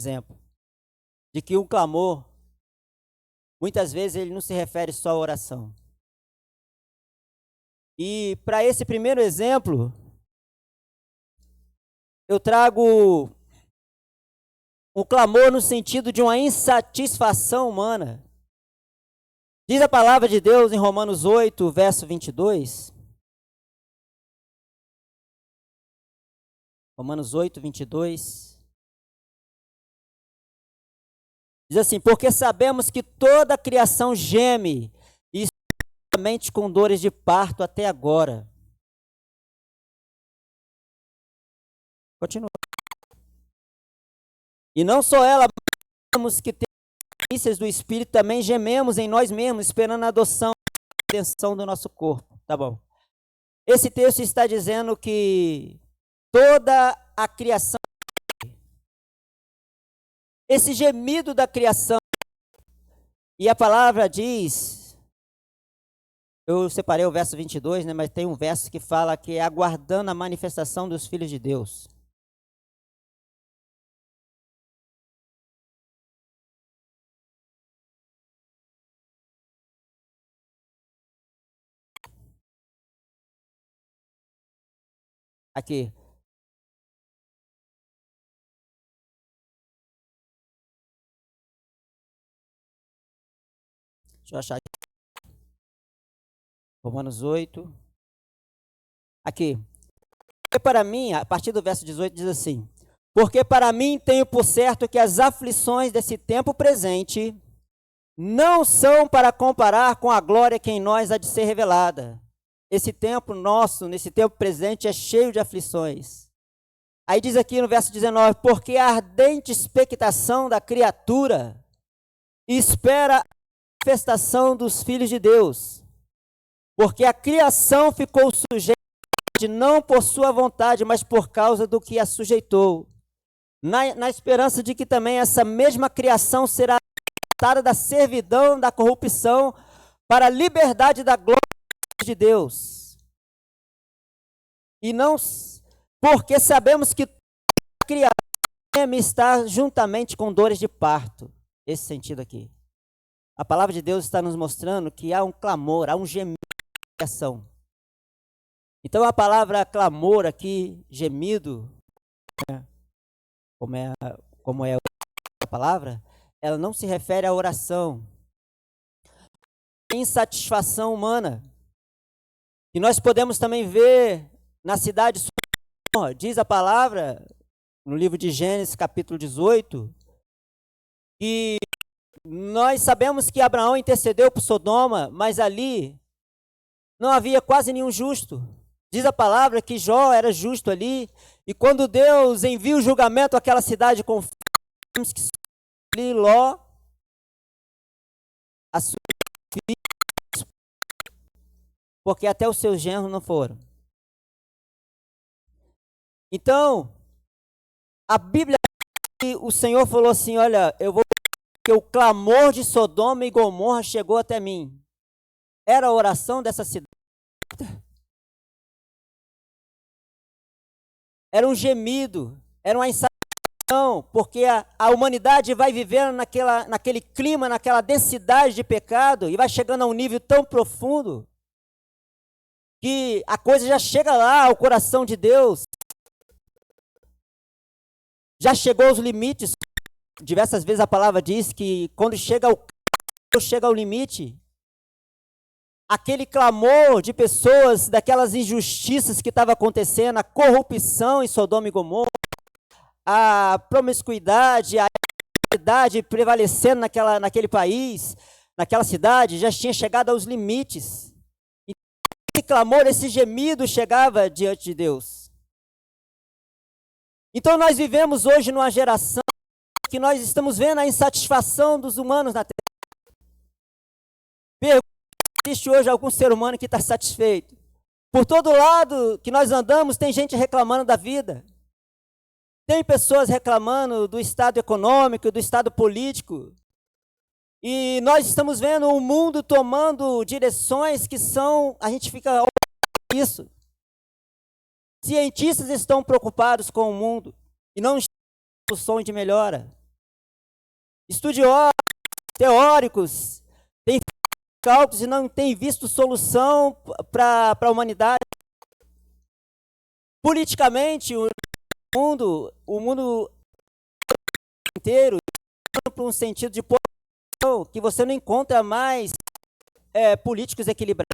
exemplo de que o clamor, muitas vezes, ele não se refere só à oração. E para esse primeiro exemplo, eu trago o clamor no sentido de uma insatisfação humana. Diz a palavra de Deus em Romanos 8, verso 22. Romanos 8, 22. Diz assim: porque sabemos que toda a criação geme e somente com dores de parto até agora. Continua. E não só ela, mas que temos do Espírito, também gememos em nós mesmos, esperando a adoção e a redenção do nosso corpo. Tá bom. Esse texto está dizendo que toda a criação, esse gemido da criação, e a palavra diz, eu separei o verso 22, né, mas tem um verso que fala que é aguardando a manifestação dos filhos de Deus. Aqui. Deixa eu achar aqui. Romanos 8. Aqui. Porque para mim, a partir do verso 18 diz assim: porque para mim tenho por certo que as aflições desse tempo presente não são para comparar com a glória que em nós há de ser revelada. Esse tempo nosso, nesse tempo presente, é cheio de aflições. Aí diz aqui no verso 19: porque a ardente expectação da criatura espera a manifestação dos filhos de Deus. Porque a criação ficou sujeita não por sua vontade, mas por causa do que a sujeitou. Na esperança de que também essa mesma criação será libertada da servidão, da corrupção, para a liberdade da glória de Deus. E não, porque sabemos que a criação está juntamente com dores de parto. Esse sentido aqui. A palavra de Deus está nos mostrando que há um clamor, há um gemido da criação. Então a palavra clamor aqui, gemido, como é a palavra, ela não se refere à oração. Insatisfação humana. E nós podemos também ver na cidade, diz a palavra, no livro de Gênesis, capítulo 18, que nós sabemos que Abraão intercedeu por Sodoma, mas ali não havia quase nenhum justo. Diz a palavra que Jó era justo ali, e quando Deus envia o julgamento àquela cidade com temos que ali Ló, a sua filha, porque até os seus genros não foram. Então, a Bíblia, o Senhor falou assim: olha, eu vou, que o clamor de Sodoma e Gomorra chegou até mim. Era a oração dessa cidade. Era um gemido, era uma insatisfação, porque a humanidade vai vivendo naquele clima, naquela densidade de pecado, e vai chegando a um nível tão profundo, que a coisa já chega lá ao coração de Deus, já chegou aos limites. Diversas vezes a palavra diz que quando chega ao limite, aquele clamor de pessoas, daquelas injustiças que estavam acontecendo, a corrupção em Sodoma e Gomorra, a promiscuidade, a imoralidade prevalecendo naquele país, naquela cidade, já tinha chegado aos limites. E esse clamor, esse gemido chegava diante de Deus. Então nós vivemos hoje numa geração que nós estamos vendo a insatisfação dos humanos na Terra. Pergunta: existe hoje algum ser humano que está satisfeito? Por todo lado que nós andamos, tem gente reclamando da vida. Tem pessoas reclamando do estado econômico, do estado político. E nós estamos vendo o mundo tomando direções que são... A gente fica... isso. Cientistas estão preocupados com o mundo e não estão com solução de melhora. estudiosos, teóricos, têm feito cálculos e não têm visto solução para a humanidade. Politicamente, o mundo inteiro, para um sentido de posição, que você não encontra mais políticos equilibrados.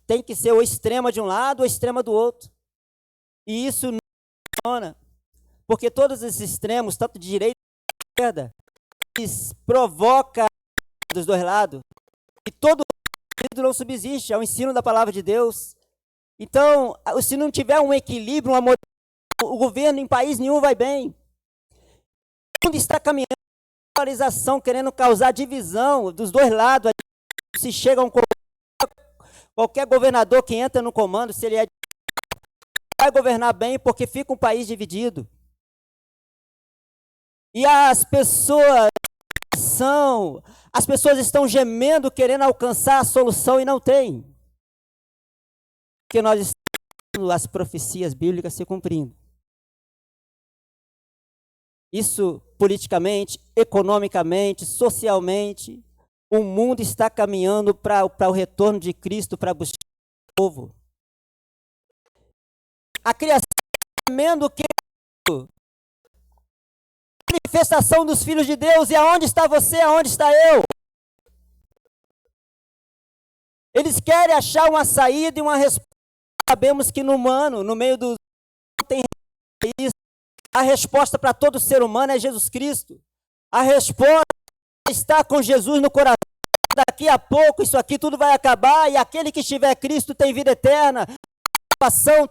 Tem que ser ou extrema de um lado ou extrema do outro. E isso não funciona. Porque todos esses extremos, tanto de direita como de esquerda, eles provocam dos dois lados. E todo mundo não subsiste ao ensino da palavra de Deus. Então, se não tiver um equilíbrio, um amor, o governo em país nenhum vai bem. O mundo está caminhando para a polarização, querendo causar divisão dos dois lados. Se chega qualquer governador que entra no comando, se ele vai governar bem, porque fica um país dividido. E as pessoas estão gemendo, querendo alcançar a solução e não tem. Porque nós estamos vendo as profecias bíblicas se cumprindo. Isso politicamente, economicamente, socialmente, o mundo está caminhando para o retorno de Cristo, para buscar o povo. A criação está gemendo o que? Manifestação dos filhos de Deus. E aonde está você? Aonde está eu? Eles querem achar uma saída e uma resposta. Sabemos que no humano, no meio do tem isso. A resposta para todo ser humano é Jesus Cristo. A resposta está com Jesus no coração. Daqui a pouco isso aqui tudo vai acabar e aquele que estiver Cristo tem vida eterna,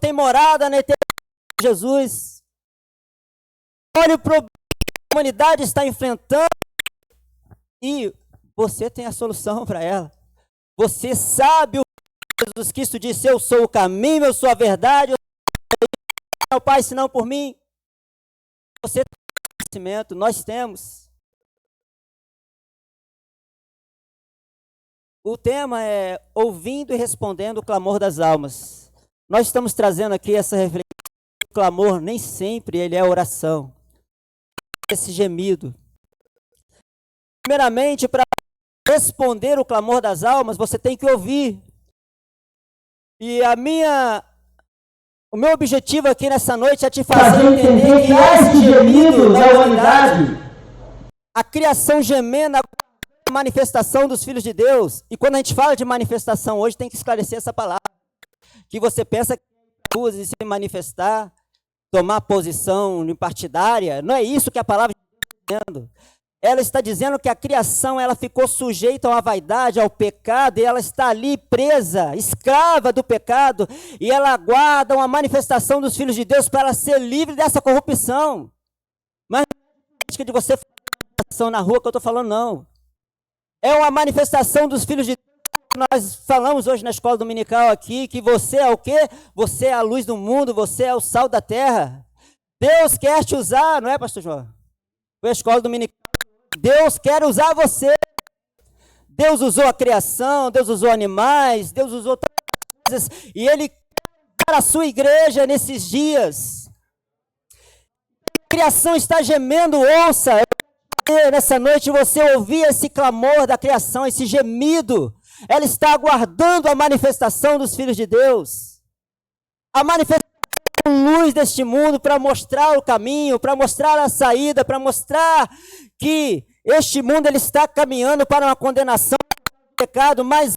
tem morada na eternidade de Jesus. Olha o problema que a humanidade está enfrentando e você tem a solução para ela. Você sabe o que Jesus Cristo disse: eu sou o caminho, eu sou a verdade, eu sou o Pai, senão por mim. Você tem conhecimento, nós temos. O tema é ouvindo e respondendo o clamor das almas. Nós estamos trazendo aqui essa reflexão. O clamor nem sempre ele é oração. Esse gemido. Primeiramente, para responder o clamor das almas, você tem que ouvir. E o meu objetivo aqui nessa noite é te fazer entender que há esse gemido da humanidade. A criação gemendo, a manifestação dos filhos de Deus. E quando a gente fala de manifestação hoje, tem que esclarecer essa palavra. Que você pensa que usa se manifestar, tomar posição partidária. Não é isso que a palavra está dizendo. Ela está dizendo que a criação ela ficou sujeita à vaidade, ao pecado, e ela está ali presa, escrava do pecado, e ela aguarda uma manifestação dos filhos de Deus para ser livre dessa corrupção. Mas não é de você fazer na rua que eu estou falando, não. É uma manifestação dos filhos de Deus. Nós falamos hoje na escola dominical aqui que você é o quê? Você é a luz do mundo, você é o sal da terra. Deus quer te usar, não é, pastor João? Foi a escola dominical. Deus quer usar você. Deus usou a criação, Deus usou animais, Deus usou tantas coisas, e Ele quer a sua igreja nesses dias. A criação está gemendo, ouça. Nessa noite você ouvir esse clamor da criação, esse gemido, ela está aguardando a manifestação dos filhos de Deus. A manifestação da luz deste mundo para mostrar o caminho, para mostrar a saída, para mostrar que este mundo ele está caminhando para uma condenação do pecado, mas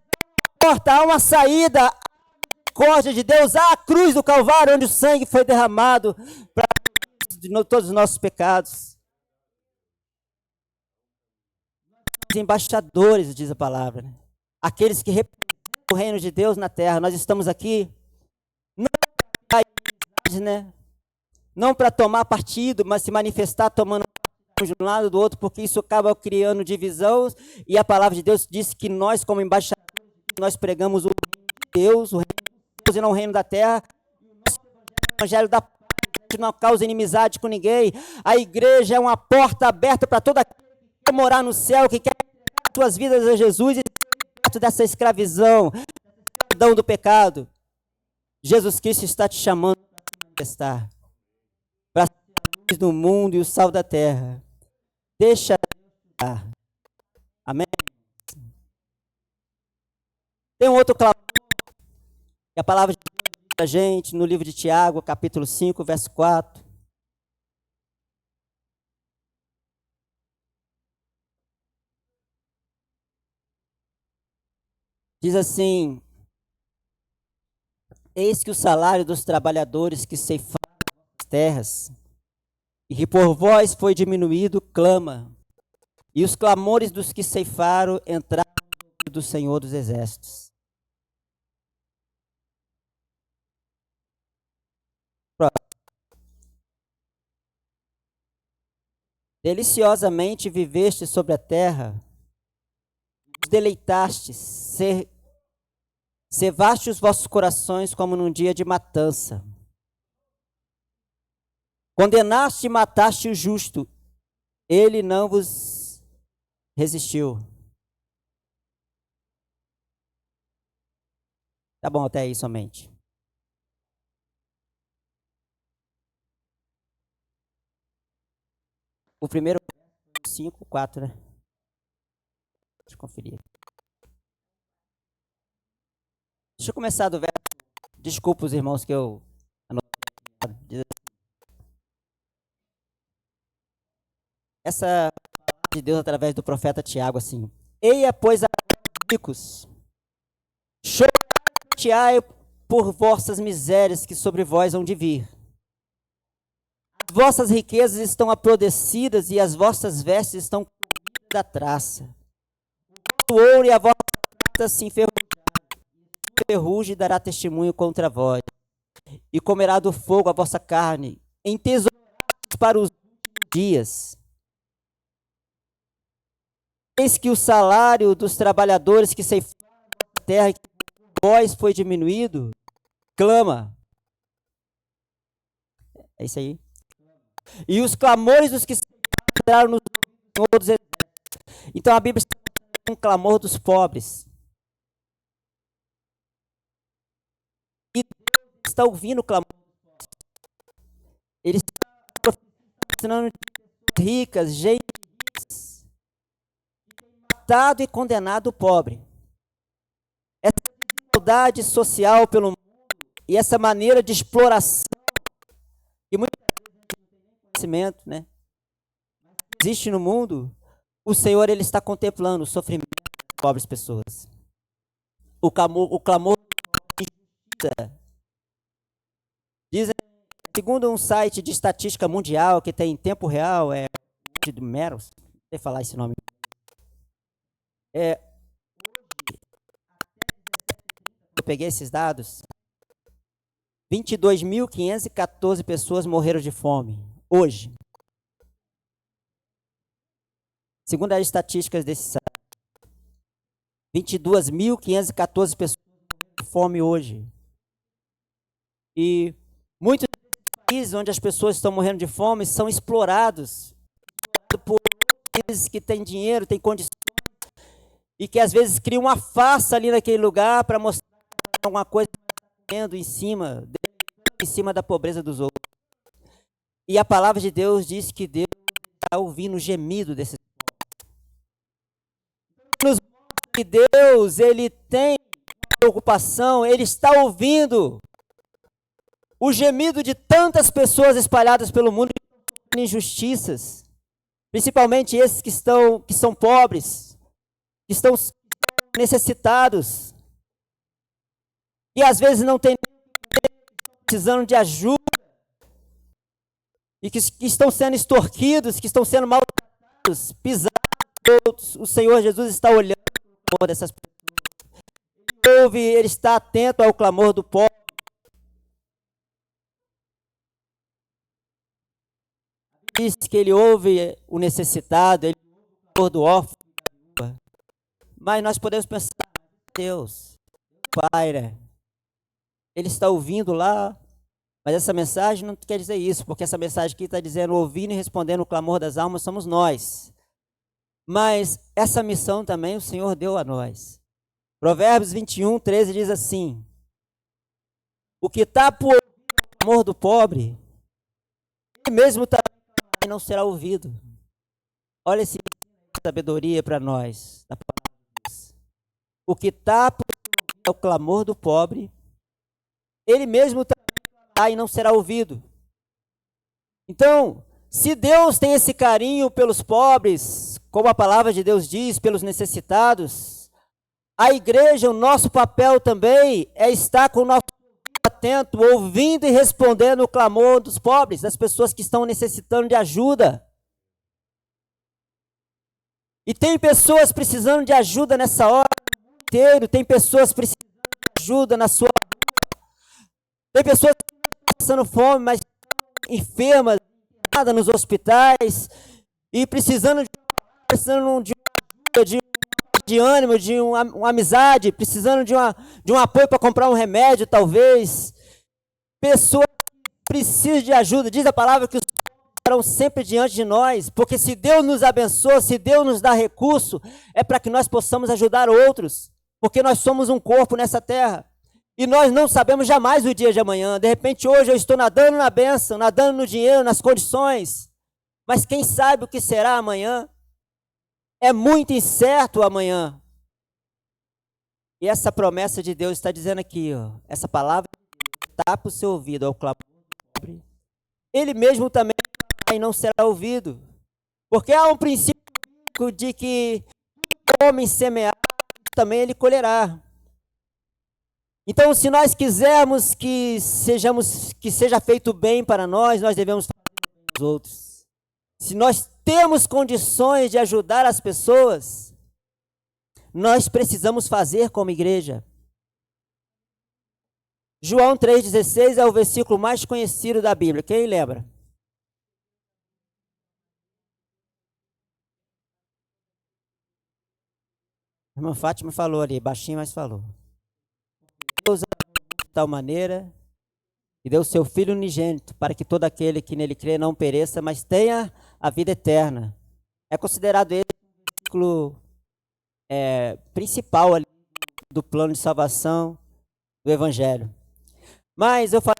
há uma saída, a misericórdia de Deus, a cruz do Calvário, onde o sangue foi derramado para todos os nossos pecados. Os embaixadores, diz a palavra, né? Aqueles que representam o reino de Deus na terra. Nós estamos aqui não para tomar partido, mas se manifestar tomando de um lado do outro, porque isso acaba criando divisão, e a palavra de Deus diz que nós, como embaixadores, nós pregamos o reino de Deus, o reino de Deus e não o reino da terra. O evangelho da paz não causa inimizade com ninguém. A igreja é uma porta aberta para todo aquele que quer morar no céu, que quer entregar suas vidas a Jesus e perto dessa escravidão do pecado. Jesus Cristo está te chamando para se manifestar, para ser a luz do mundo e o sal da terra. Deixa Amém? Tem um outro clamor que a palavra de Deus diz para a gente no livro de Tiago, capítulo 5, verso 4. Diz assim: eis que o salário dos trabalhadores que ceifaram as terras, e que por vós foi diminuído, clama. E os clamores dos que ceifaram entraram do Senhor dos Exércitos. Deliciosamente viveste sobre a terra, os deleitastes, cevaste os vossos corações como num dia de matança. Condenaste e mataste o justo, ele não vos resistiu. Tá bom até aí somente. O primeiro 5, 4, né? Deixa eu conferir. Deixa eu começar do verso. Desculpa os irmãos que eu anotei. Essa palavra de Deus através do profeta Tiago, assim: eia, pois, ricos, chorai por vossas misérias que sobre vós hão de vir. As vossas riquezas estão aprodecidas e as vossas vestes estão cobridas da traça. O ouro e a vossa prata se enferrujaram, e a ferrugem dará testemunho contra vós. E comerá do fogo a vossa carne, entesourados para os dias. Eis que o salário dos trabalhadores que ceifaram a terra que vós foi diminuído, clama. É isso aí. E os clamores dos que entraram nos outros exércitos. Então a Bíblia está com o clamor dos pobres. E Deus está ouvindo o clamor dos pobres. Ele está ensinando pessoas ricas, gente ricas, que tem matado e condenado o pobre. Essa desigualdade social pelo mundo e essa maneira de exploração que muitas vezes a gente não tem nem conhecimento, né? Existe no mundo, o Senhor ele está contemplando o sofrimento das pobres pessoas. O clamor de injustiça. Dizem, segundo um site de estatística mundial que tem em tempo real, de Meros, não sei falar esse nome. Eu peguei esses dados. 22.514 pessoas morreram de fome hoje. Segundo as estatísticas desse site, 22.514 pessoas morreram de fome hoje. E muitos países onde as pessoas estão morrendo de fome são explorados por países que têm dinheiro, têm condições, e que às vezes criam uma farsa ali naquele lugar para mostrar alguma coisa em cima da pobreza dos outros. E a palavra de Deus diz que Deus está ouvindo o gemido desses povos. Que Deus, ele tem preocupação, ele está ouvindo o gemido de tantas pessoas espalhadas pelo mundo que estão sofrendo injustiças, principalmente esses que são pobres, que estão necessitados, e às vezes não têm precisando de ajuda, e que estão sendo extorquidos, que estão sendo maltratados, pisados. O Senhor Jesus está olhando o clamor dessas pessoas. Ele está atento ao clamor do pobre. Diz que ele ouve o necessitado, ele ouve o clamor do órfão. Mas nós podemos pensar, Deus, Pai, né? Ele está ouvindo lá, mas essa mensagem não quer dizer isso, porque essa mensagem aqui está dizendo, ouvindo e respondendo o clamor das almas somos nós. Mas essa missão também o Senhor deu a nós. Provérbios 21, 13 diz assim: o que está por ouvir o clamor do pobre, ele mesmo também não será ouvido. Olha esse sabedoria para nós. O que tapa é o clamor do pobre, ele mesmo também e não será ouvido. Então, se Deus tem esse carinho pelos pobres, como a palavra de Deus diz, pelos necessitados, a igreja, o nosso papel também é estar com o nosso atento, ouvindo e respondendo o clamor dos pobres, das pessoas que estão necessitando de ajuda. E tem pessoas precisando de ajuda nessa hora inteira, tem pessoas precisando de ajuda na sua rua, tem pessoas passando fome, mas enfermas, nos hospitais, e precisando de ânimo, de uma amizade, precisando de um apoio para comprar um remédio, talvez. Pessoas que precisam de ajuda. Diz a palavra que os estarão sempre diante de nós, porque se Deus nos abençoa, se Deus nos dá recurso, é para que nós possamos ajudar outros, porque nós somos um corpo nessa terra. E nós não sabemos jamais o dia de amanhã. De repente, hoje eu estou nadando na bênção, nadando no dinheiro, nas condições. Mas quem sabe o que será amanhã? É muito incerto o amanhã. E essa promessa de Deus está dizendo aqui, ó, essa palavra tapa o seu ouvido ao clamor do pobre. Ele mesmo também não será ouvido. Porque há um princípio de que o homem semear, também ele colherá. Então, se nós quisermos que seja feito bem para nós devemos fazer bem aos outros. Se nós temos condições de ajudar as pessoas, nós precisamos fazer como igreja. João 3,16 é o versículo mais conhecido da Bíblia. Quem lembra? A irmã Fátima falou ali, baixinho, mas falou. Deus amou de tal maneira que deu seu Filho unigênito, para que todo aquele que nele crê não pereça, mas tenha a vida eterna. É considerado ele o versículo principal ali do plano de salvação do Evangelho. Mas eu falei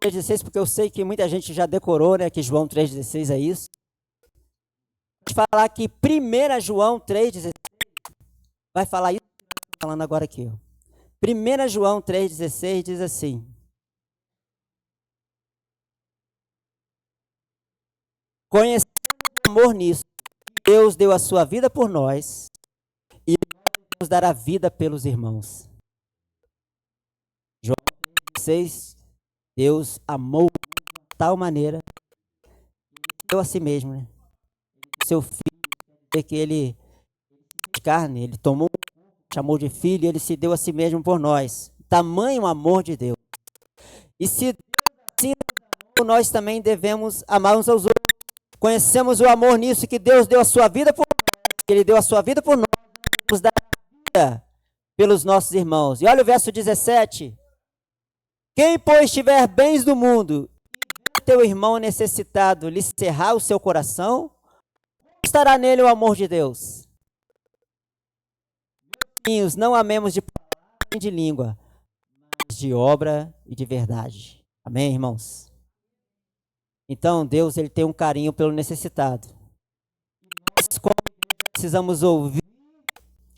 João 3,16 porque eu sei que muita gente já decorou, né, que João 3,16 é isso. Vou falar que 1 João 3,16 vai falar isso que eu estou falando agora aqui. Ó. 1 João 3,16 diz assim: conhecendo o amor nisso, Deus deu a sua vida por nós e nos dará vida pelos irmãos. João 3,16, Deus amou de tal maneira, deu a si mesmo, né? Seu filho, que ele carne, ele tomou, chamou de filho, ele se deu a si mesmo por nós. Tamanho amor de Deus. E se Deus assim nós também devemos amar uns aos outros. Conhecemos o amor nisso, que Deus deu a sua vida por nós, que ele deu a sua vida por nós, nos dá vida pelos nossos irmãos. E olha o verso 17. Quem, pois, tiver bens do mundo, e teu irmão necessitado lhe cerrar o seu coração, estará nele o amor de Deus. Não amemos de palavra nem de língua, mas de obra e de verdade. Amém, irmãos? Então, Deus ele tem um carinho pelo necessitado. Nós, como precisamos ouvir,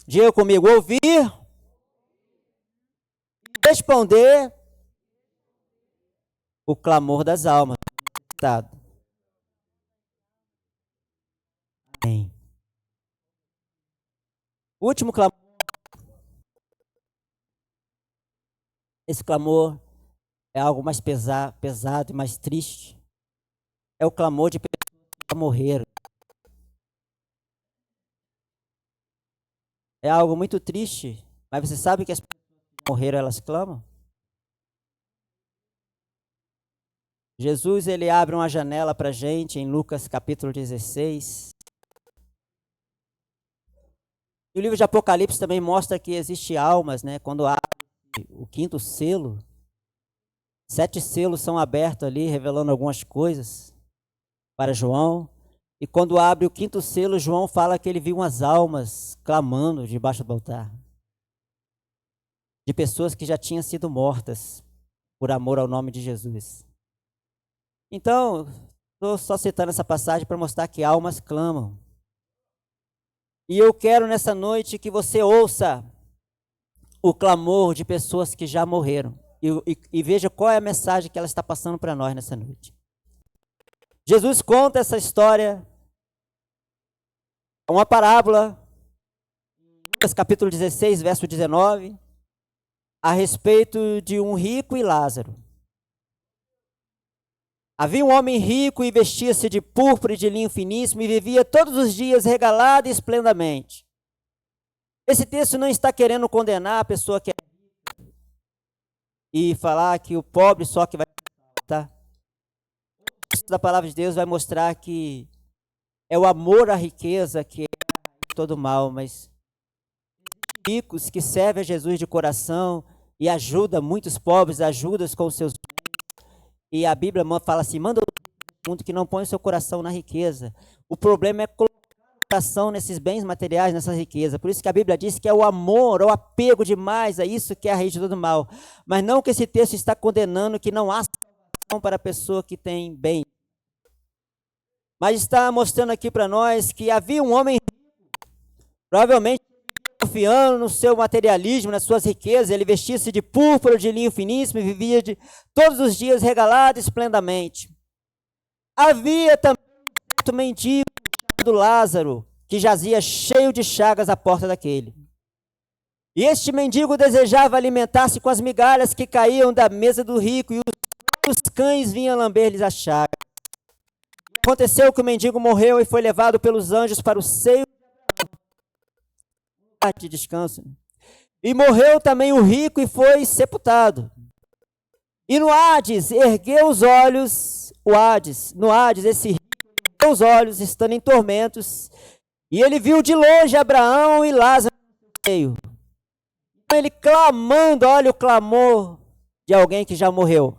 diga comigo, ouvir, responder o clamor das almas. Amém. O último clamor. Esse clamor é algo mais pesado e mais triste. É o clamor de pessoas que morreram. É algo muito triste, mas você sabe que as pessoas que morreram, elas clamam? Jesus, ele abre uma janela para a gente em Lucas capítulo 16. E o livro de Apocalipse também mostra que existe almas, né? Quando abre o quinto selo, 7 selos são abertos ali, revelando algumas coisas para João. E quando abre o quinto selo, João fala que ele viu umas almas clamando debaixo do altar. De pessoas que já tinham sido mortas por amor ao nome de Jesus. Então, estou só citando essa passagem para mostrar que almas clamam. E eu quero nessa noite que você ouça o clamor de pessoas que já morreram. E veja qual é a mensagem que ela está passando para nós nessa noite. Jesus conta essa história, uma parábola, Lucas capítulo 16, verso 19, a respeito de um rico e Lázaro. Havia um homem rico e vestia-se de púrpura e de linho finíssimo e vivia todos os dias regalado e esplendamente. Esse texto não está querendo condenar a pessoa que é rica e falar que o pobre só que vai tá? O texto da palavra de Deus vai mostrar que é o amor à riqueza que é todo mal, mas ricos que servem a Jesus de coração e ajuda muitos pobres, ajuda com os seus bens. E a Bíblia fala assim, manda o mundo que não põe o seu coração na riqueza. O problema é colocar o coração nesses bens materiais, nessa riqueza. Por isso que a Bíblia diz que é o amor, o apego demais a isso que é a raiz de todo mal. Mas não que esse texto está condenando que não há salvação para a pessoa que tem bem. Mas está mostrando aqui para nós que havia um homem rico, provavelmente confiando no seu materialismo, nas suas riquezas, ele vestia-se de púrpura, de linho finíssimo e vivia todos os dias regalado esplendamente. Havia também um certo mendigo chamado Lázaro, que jazia cheio de chagas à porta daquele. E este mendigo desejava alimentar-se com as migalhas que caíam da mesa do rico, e os cães vinham lamber-lhes as chagas. Aconteceu que o mendigo morreu e foi levado pelos anjos para o seio de descanso. E morreu também o rico e foi sepultado. E no Hades ergueu os olhos, no Hades esse rico ergueu os olhos, estando em tormentos, e ele viu de longe Abraão e Lázaro no seio. Ele clamando, olha o clamor de alguém que já morreu.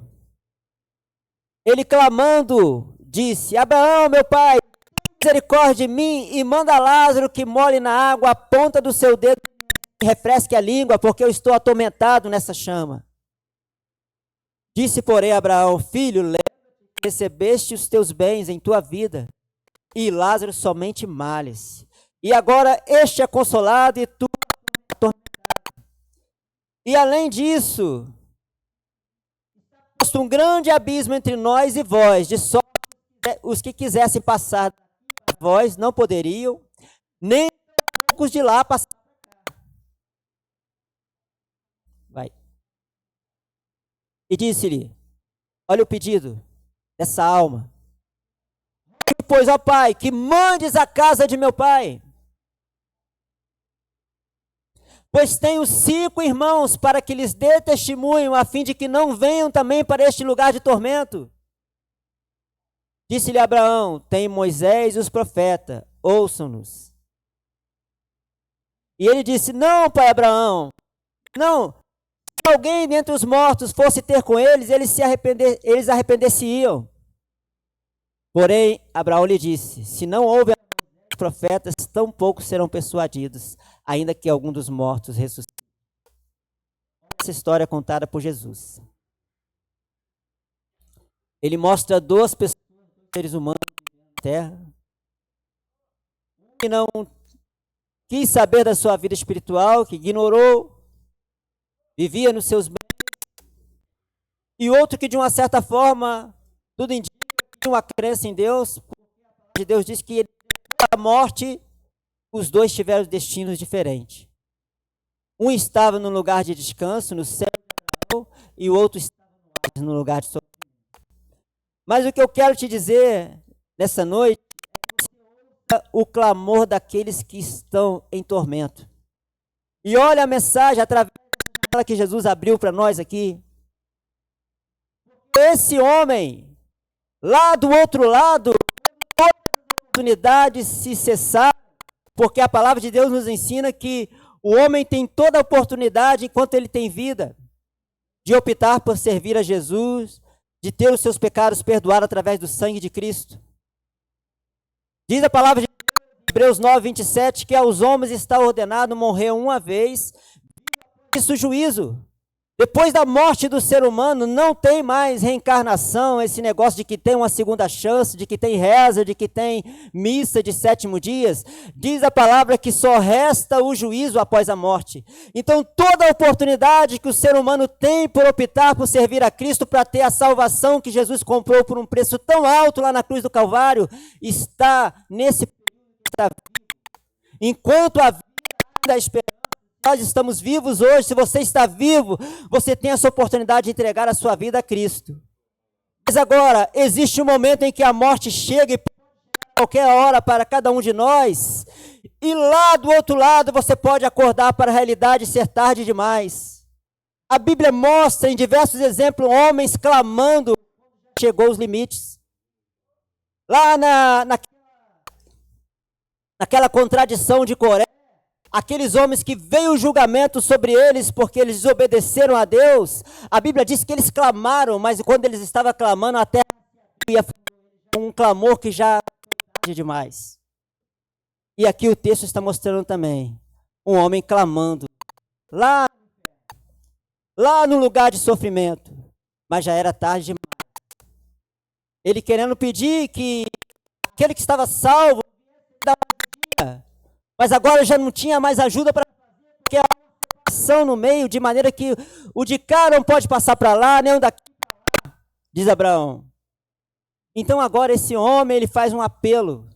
Ele clamando, disse, Abraão, meu pai, misericórdia de mim e manda Lázaro que molhe na água a ponta do seu dedo e refresque a língua, porque eu estou atormentado nessa chama. Disse, porém, Abraão, filho, recebeste os teus bens em tua vida, e Lázaro somente males. E agora este é consolado e tu atormentado. E além disso, posto um grande abismo entre nós e vós, de sorte que os que quisessem passar vós não poderiam, nem poucos de lá passar. Vai. E disse-lhe, olha o pedido dessa alma. Pois, ó Pai, que mandes a casa de meu pai, pois tenho 5 irmãos, para que lhes dê testemunho, a fim de que não venham também para este lugar de tormento. Disse-lhe Abraão, tem Moisés e os profetas, ouçam-nos. E ele disse, não, pai Abraão, não, se alguém dentre os mortos fosse ter com eles, eles arrepender-se-iam. Porém, Abraão lhe disse, se não houve os profetas, tão poucos serão persuadidos, ainda que algum dos mortos ressuscite. Essa história é contada por Jesus. Ele mostra 2 pessoas, seres humanos na terra, que não quis saber da sua vida espiritual, que ignorou, vivia nos seus bens, e outro que de uma certa forma, tudo indica, tinha uma crença em Deus, porque Deus diz que a morte, os dois tiveram destinos diferentes. Um estava no lugar de descanso, no céu, e o outro estava no lugar de sofrimento. Mas o que eu quero te dizer nessa noite é o clamor daqueles que estão em tormento. E olha a mensagem através daquela que Jesus abriu para nós aqui. Esse homem, lá do outro lado, todas as oportunidades se cessaram, porque a palavra de Deus nos ensina que o homem tem toda a oportunidade, enquanto ele tem vida, de optar por servir a Jesus, de ter os seus pecados perdoados através do sangue de Cristo. Diz a palavra de Hebreus 9, 27, que aos homens está ordenado morrer uma vez, isso juízo. Depois da morte do ser humano, não tem mais reencarnação, esse negócio de que tem uma segunda chance, de que tem reza, de que tem missa de 7º dias. Diz a palavra que só resta o juízo após a morte. Então, toda a oportunidade que o ser humano tem por optar por servir a Cristo para ter a salvação que Jesus comprou por um preço tão alto lá na cruz do Calvário, está nesse período. Enquanto a vida da esperança, nós estamos vivos hoje. Se você está vivo, você tem essa oportunidade de entregar a sua vida a Cristo. Mas agora, existe um momento em que a morte chega e a qualquer hora para cada um de nós, e lá do outro lado você pode acordar para a realidade e ser tarde demais. A Bíblia mostra em diversos exemplos homens clamando, chegou aos limites. Lá naquela contradição de Coré, aqueles homens que veio o julgamento sobre eles porque eles desobedeceram a Deus, a Bíblia diz que eles clamaram, mas quando eles estavam clamando, a terra ia um clamor que já era tarde demais. E aqui o texto está mostrando também um homem clamando lá no lugar de sofrimento, mas já era tarde demais. Ele querendo pedir que aquele que estava salvo, mas agora já não tinha mais ajuda para porque a ação no meio, de maneira que o de cá não pode passar para lá, nem o daqui para lá, diz Abraão. Então agora esse homem, ele faz um apelo.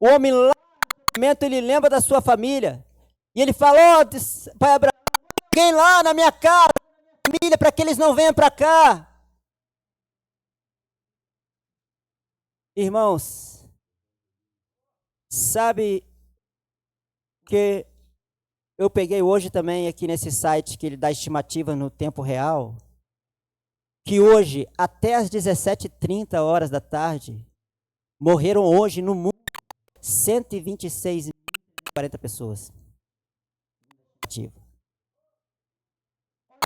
O homem lá no momento, ele lembra da sua família, e ele fala, pai Abraão, alguém lá na minha casa, família, para que eles não venham para cá. Irmãos, sabe que eu peguei hoje também aqui nesse site que ele dá estimativa no tempo real, que hoje, até às 17h30 da tarde, morreram hoje no mundo 126.040 pessoas.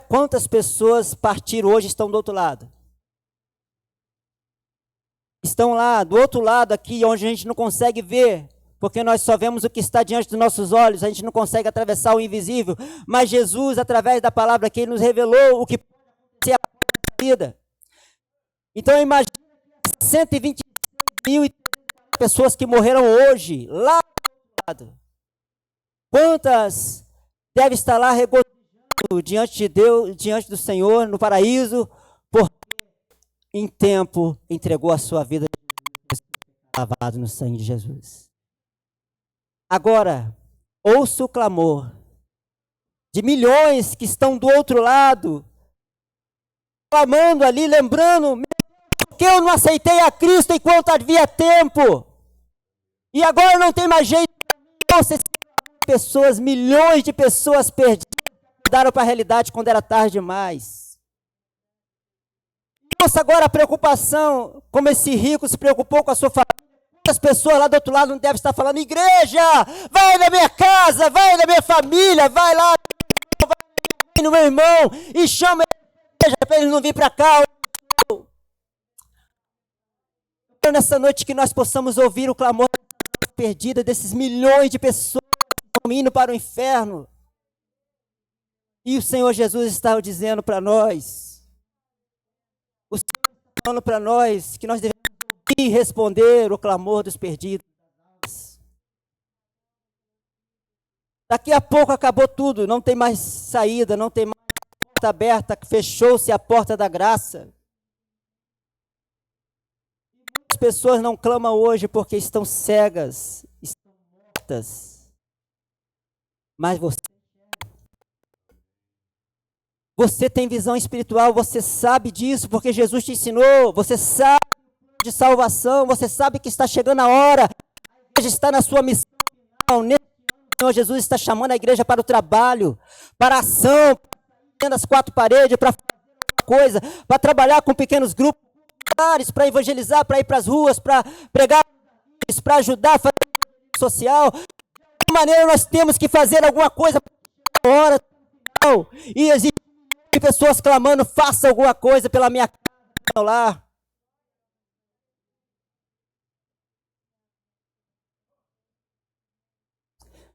Quantas pessoas partiram hoje e estão do outro lado? Estão lá, do outro lado aqui, onde a gente não consegue ver, porque nós só vemos o que está diante dos nossos olhos, a gente não consegue atravessar o invisível, mas Jesus, através da palavra aqui, nos revelou o que pode acontecer na vida. Então, imagine 126.000 pessoas que morreram hoje, lá do outro lado. Quantas devem estar lá regozijando diante de Deus, diante do Senhor, no paraíso, porque em tempo entregou a sua vida lavado no sangue de Jesus. Agora, ouça o clamor de milhões que estão do outro lado, clamando ali, lembrando, porque eu não aceitei a Cristo enquanto havia tempo, e agora não tem mais jeito. Pessoas, milhões de pessoas perdidas, mudaram para a realidade quando era tarde demais. Ouça agora a preocupação, como esse rico se preocupou com a sua família. As pessoas lá do outro lado não devem estar falando, igreja, vai na minha casa, vai na minha família, vai lá, vai no meu irmão, e chama a igreja para eles não vir para cá. Nessa noite que nós possamos ouvir o clamor perdida desses milhões de pessoas que estão indo para o inferno. E o Senhor Jesus está dizendo para nós, o Senhor está falando para nós que nós devemos e responder o clamor dos perdidos. Daqui a pouco acabou tudo, não tem mais saída, não tem mais porta aberta, fechou-se a porta da graça. As pessoas não clamam hoje porque estão cegas, estão mortas. Mas você tem visão espiritual, você sabe disso porque Jesus te ensinou, você sabe de salvação, você sabe que está chegando a hora, a igreja está na sua missão final. Nesse ano, o Senhor Jesus está chamando a igreja para o trabalho, para a ação, dentro das quatro paredes, para fazer alguma coisa, para trabalhar com pequenos grupos, para evangelizar, para ir para as ruas, para pregar, para ajudar a fazer social. De alguma maneira nós temos que fazer alguma coisa para a hora final. E existem pessoas clamando, faça alguma coisa pela minha casa, meu lar.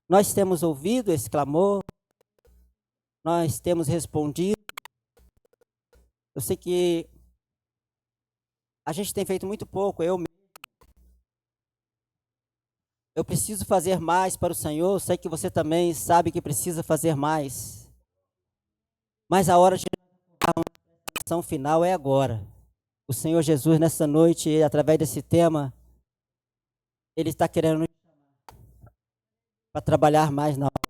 Nós temos ouvido esse clamor, nós temos respondido, Eu sei que a gente tem feito muito pouco, eu preciso fazer mais para o Senhor, eu sei que você também sabe que precisa fazer mais. Mas a hora de ação final é agora. O Senhor Jesus, nessa noite, através desse tema, Ele está querendo nos chamar para trabalhar mais na obra,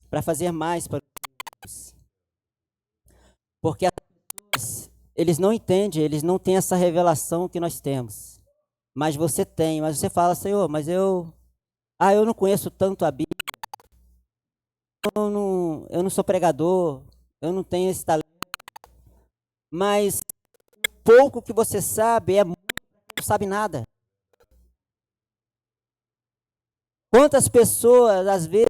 para fazer mais para os. Porque eles não entendem, eles não têm essa revelação que nós temos. Mas você tem, mas você fala, Senhor, mas eu não conheço tanto a Bíblia, eu não sou pregador, eu não tenho esse talento. Mas pouco que você sabe é muito, não sabe nada. Quantas pessoas, às vezes,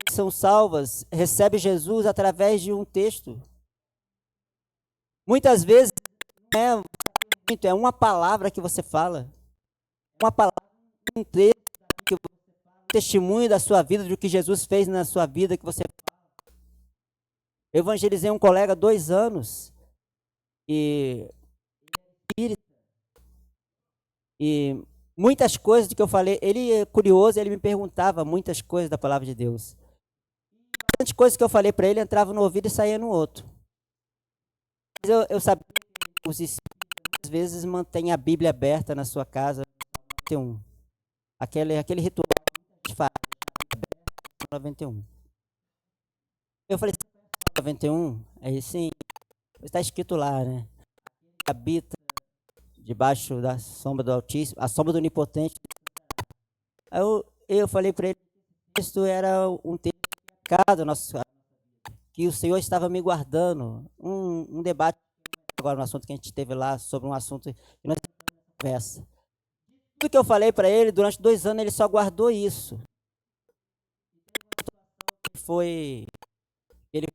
são salvas, recebem Jesus através de um texto? Muitas vezes é uma palavra que você fala, uma palavra, um trecho, que testemunho da sua vida, do que Jesus fez na sua vida, que você fala. Eu evangelizei um colega há 2 anos, e muitas coisas do que eu falei, ele é curioso, ele me perguntava muitas coisas da palavra de Deus. Muitas coisas que eu falei para ele entravam no ouvido e saía no outro. Mas eu sabia que os espíritos às vezes mantêm a Bíblia aberta na sua casa. Tem aquele ritual que faz 91. Eu falei, 91? Aí sim, está escrito lá, né? Habita debaixo da sombra do Altíssimo, a sombra do Onipotente. Aí eu falei para ele que isso era um texto nosso, que o Senhor estava me guardando. Um debate agora no assunto que a gente teve lá, sobre um assunto que nós conversa. Tudo que eu falei para ele, durante 2 anos, ele só guardou isso. Ele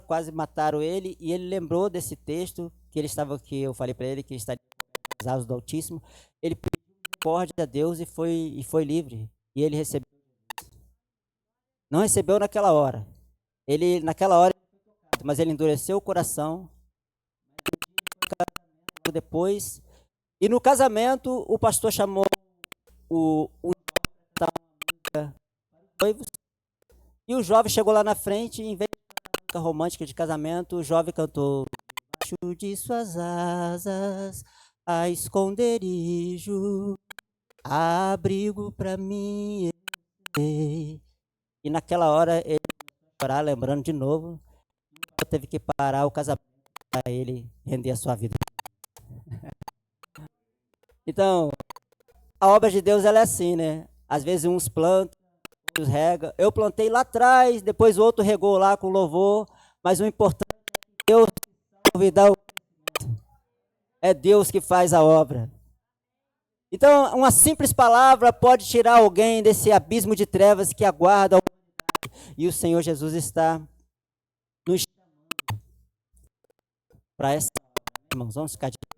quase mataram ele, e ele lembrou desse texto que eu falei para ele que estaria nas asas do Altíssimo. Ele pediu misericórdia a Deus e foi livre. E ele recebeu. Não recebeu naquela hora. Naquela hora, mas ele endureceu o coração. Depois, e no casamento, o pastor chamou o noivo, e o jovem chegou lá na frente, e em vez de música romântica de casamento, o jovem cantou: debaixo de suas asas, a esconderijo, abrigo para mim. E naquela hora ele chorar, lembrando de novo, teve que parar o casamento para ele render a sua vida. Então, a obra de Deus ela é assim, né? Às vezes uns plantam, outros regam. Eu plantei lá atrás, depois o outro regou lá com louvor, mas o importante é Deus convidar o... É Deus que faz a obra. Então, uma simples palavra pode tirar alguém desse abismo de trevas que aguarda a humanidade. E o Senhor Jesus está nos chamando para essa obra. Irmãos, vamos ficar de pé.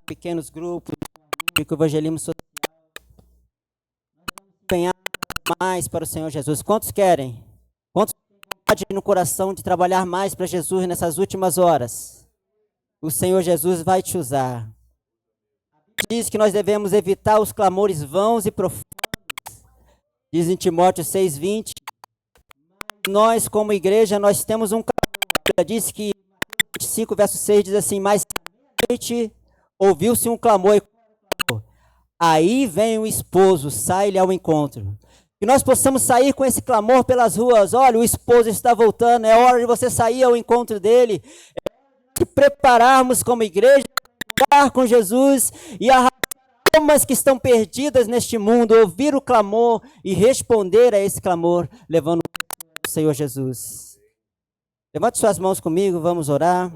Pequenos grupos, o evangelismo social, empenhar mais para o Senhor Jesus. Quantos querem? Quantos têm vontade no coração de trabalhar mais para Jesus nessas últimas horas? O Senhor Jesus vai te usar. Diz que nós devemos evitar os clamores vãos e profanos. Diz em Timóteo 6,20. Nós, como igreja, nós temos um clamor. Diz que 25, verso 6 diz assim: mas à noite ouviu-se um clamor, e aí vem o esposo, sai-lhe ao encontro. Que nós possamos sair com esse clamor pelas ruas. Olha, o esposo está voltando, é hora de você sair ao encontro dele. É hora de prepararmos como igreja, estar com Jesus e arrastar almas que estão perdidas neste mundo, ouvir o clamor e responder a esse clamor, levando o Senhor Jesus. Levante suas mãos comigo, vamos orar.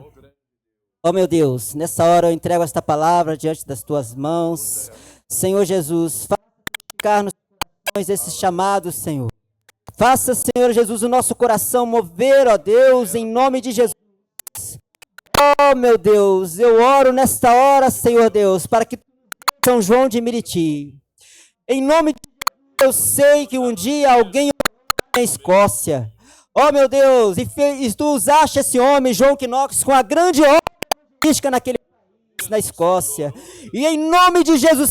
Oh meu Deus, nessa hora eu entrego esta palavra diante das tuas mãos. Senhor Jesus, faça ficar nos corações esses chamados, Senhor. Faça, Senhor Jesus, o nosso coração mover, ó Deus, em nome de Jesus. Oh meu Deus, eu oro nesta hora, Senhor Deus, para que São João de Meriti, em nome de Eu sei que um dia alguém na Escócia, oh meu Deus, e tu usaste esse homem, João Knox, com a grande obra naquele na Escócia. E em nome de Jesus,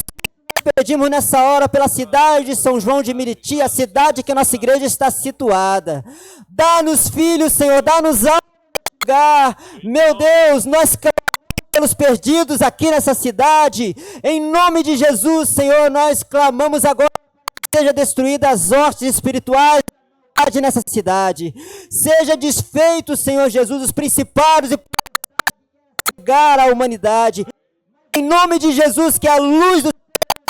pedimos nessa hora pela cidade de São João de Meriti, a cidade que a nossa igreja está situada. Dá-nos filhos, Senhor, dá-nos lugar. Meu Deus, nós clamamos pelos perdidos aqui nessa cidade. Em nome de Jesus, Senhor, nós clamamos agora que seja destruída as hostes espirituais nessa cidade. Seja desfeito, Senhor Jesus, os principados e pegar a humanidade. Em nome de Jesus, que a luz do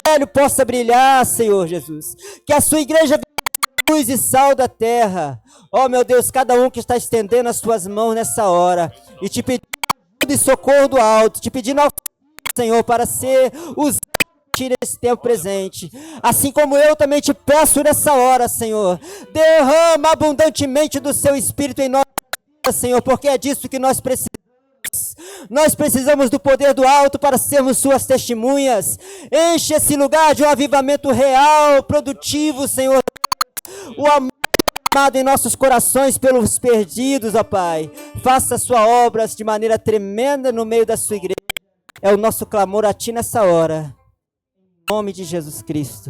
Evangelho possa brilhar, Senhor Jesus. Que a sua igreja venha luz e sal da terra. Oh, meu Deus, cada um que está estendendo as suas mãos nessa hora e te pedindo de socorro do alto, te pedindo ao Senhor para ser usado nesse tempo presente. Assim como eu também te peço nessa hora, Senhor. Derrama abundantemente do seu Espírito em nós, Senhor, porque é disso que nós precisamos. Nós precisamos do poder do alto para sermos suas testemunhas. Enche esse lugar de um avivamento real, produtivo, Senhor. O amado em nossos corações pelos perdidos, ó Pai. Faça a sua obra de maneira tremenda no meio da sua igreja. É o nosso clamor a Ti nessa hora. Em nome de Jesus Cristo.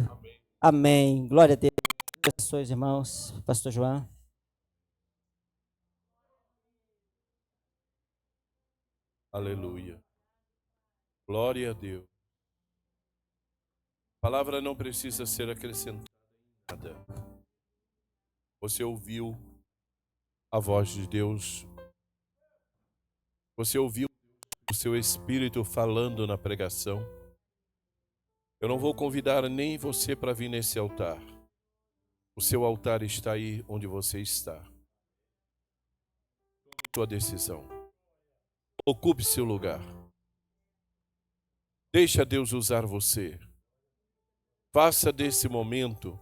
Amém. Glória a Deus. Abençoe, irmãos. Pastor João. Aleluia. Glória a Deus. A palavra não precisa ser acrescentada. Você ouviu a voz de Deus. Você ouviu o seu Espírito falando na pregação. Eu não vou convidar nem você para vir nesse altar. O seu altar está aí onde você está. Sua decisão. Ocupe seu lugar. Deixa Deus usar você. Faça desse momento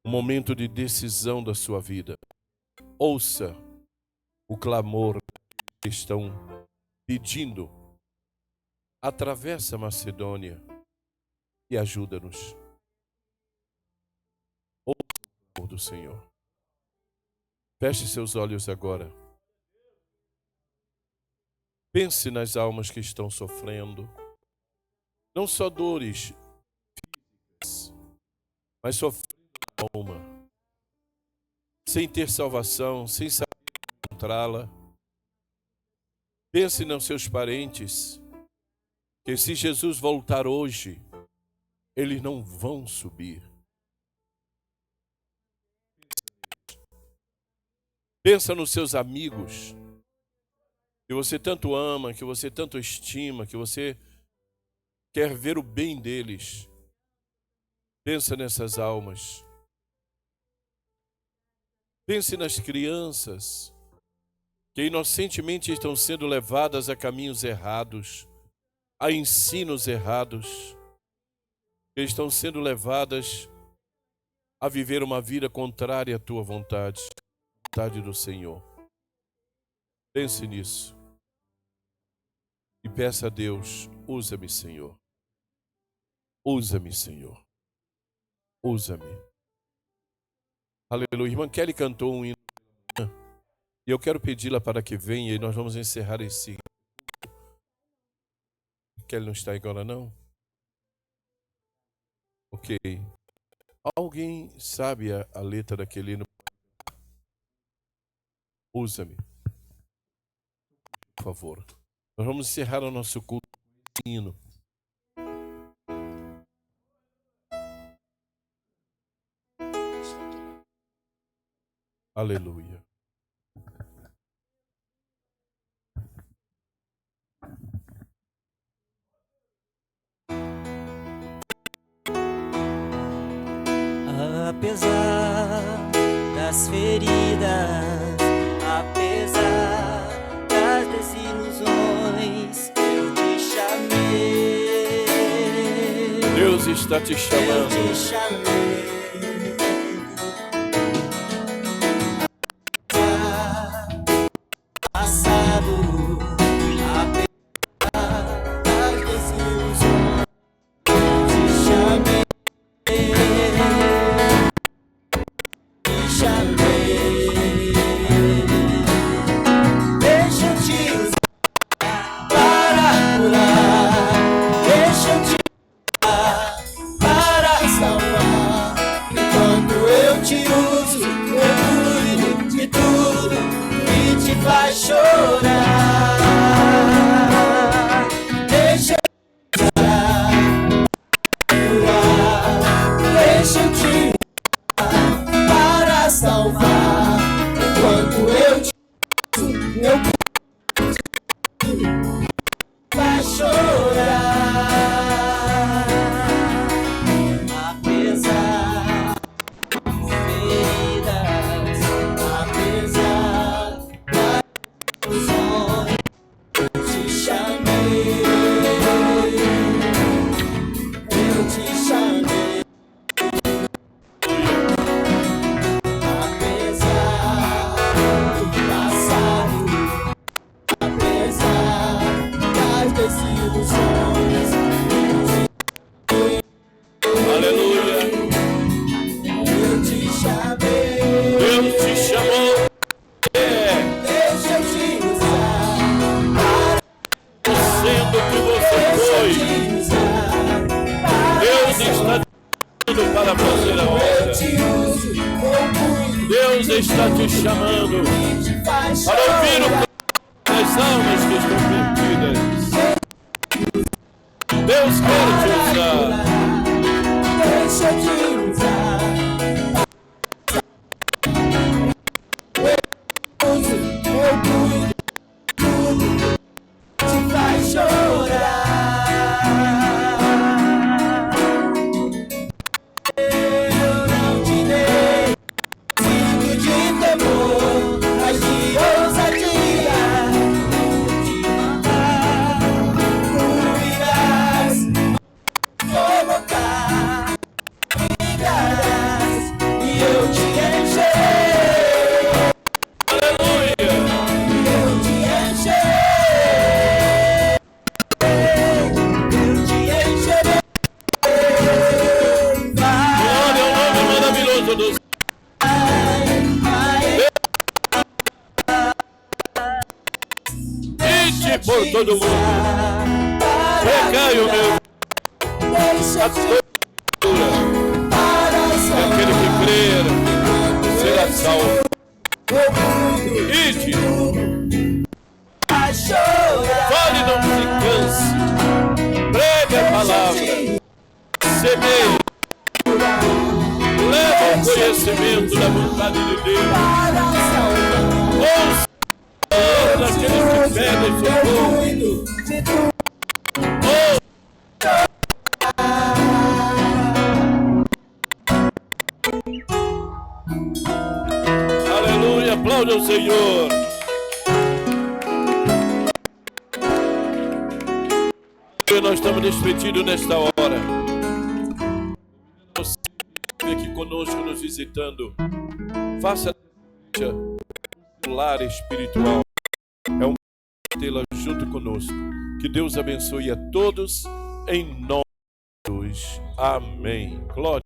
um momento de decisão da sua vida. Ouça o clamor que estão pedindo. Atravessa a Macedônia e ajuda-nos. Ouça o clamor do Senhor. Feche seus olhos agora. Pense nas almas que estão sofrendo, não só dores físicas, mas sofrendo na alma, sem ter salvação, sem saber encontrá-la. Pense nos seus parentes, que se Jesus voltar hoje, eles não vão subir. Pensa nos seus amigos, que você tanto ama, que você tanto estima, que você quer ver o bem deles. Pensa nessas almas. Pense nas crianças que inocentemente estão sendo levadas a caminhos errados, a ensinos errados, que estão sendo levadas a viver uma vida contrária à tua vontade, à vontade do Senhor. Pense nisso. E peça a Deus, usa-me, Senhor. Usa-me, Senhor. Usa-me. Aleluia. Irmã Kelly cantou um hino. E eu quero pedi-la para que venha e nós vamos encerrar esse. Kelly não está agora, não? Ok. Alguém sabe a letra daquele hino? Usa-me. Por favor. Nós vamos encerrar o nosso culto com hino. Aleluia. Apesar das feridas, apesar das desilusões, eu te chamei. Deus está te chamando. Eu te chamei. Passado, apesar das desilusões, eu te chamei. faz chorar, apesar das feridas, apesar das ilusões, eu te chamei, eu te chamei, apesar do passado, apesar das desilusões, Aleluia. eu te chamei. Deus te chamou. Deixa eu te usar, Sendo que você deixa eu foi, te usar, Deus está te chamando para fazer a eu obra. te uso, eu cuido Deus está te chamando e te faz para ouvir o chorar. clamor das almas que estão perdidas. Deus quer te usar. Deixa eu te usar, eu uso, eu cuido, tudo te faz chorar. Eu não te dei signo de temor, mas de ousadia. Te mandar, tu irás provocar, ligarás e eu te encherei, Aleluia. eu te encherei, eu te encherei. Glória ao nome maravilhoso do Senhor. Ide por todo mundo. Recai o meu Deixa te cura. para E aquele que crer será salvo. eu cuido, Ide, a chorar. fale, não se canse. Pregue a palavra. Semeie. Leva o conhecimento da vontade de Deus. Para salvar, Ouça daqueles que pedem eu socorro. cuido de tudo. Ouça. Aleluia, aplaude ao Senhor. E nós estamos despedidos nesta hora. Você aqui conosco nos visitando, faça o lar espiritual. É um tê-la junto conosco. Que Deus abençoe a todos em nome de Jesus. Amém. Glória.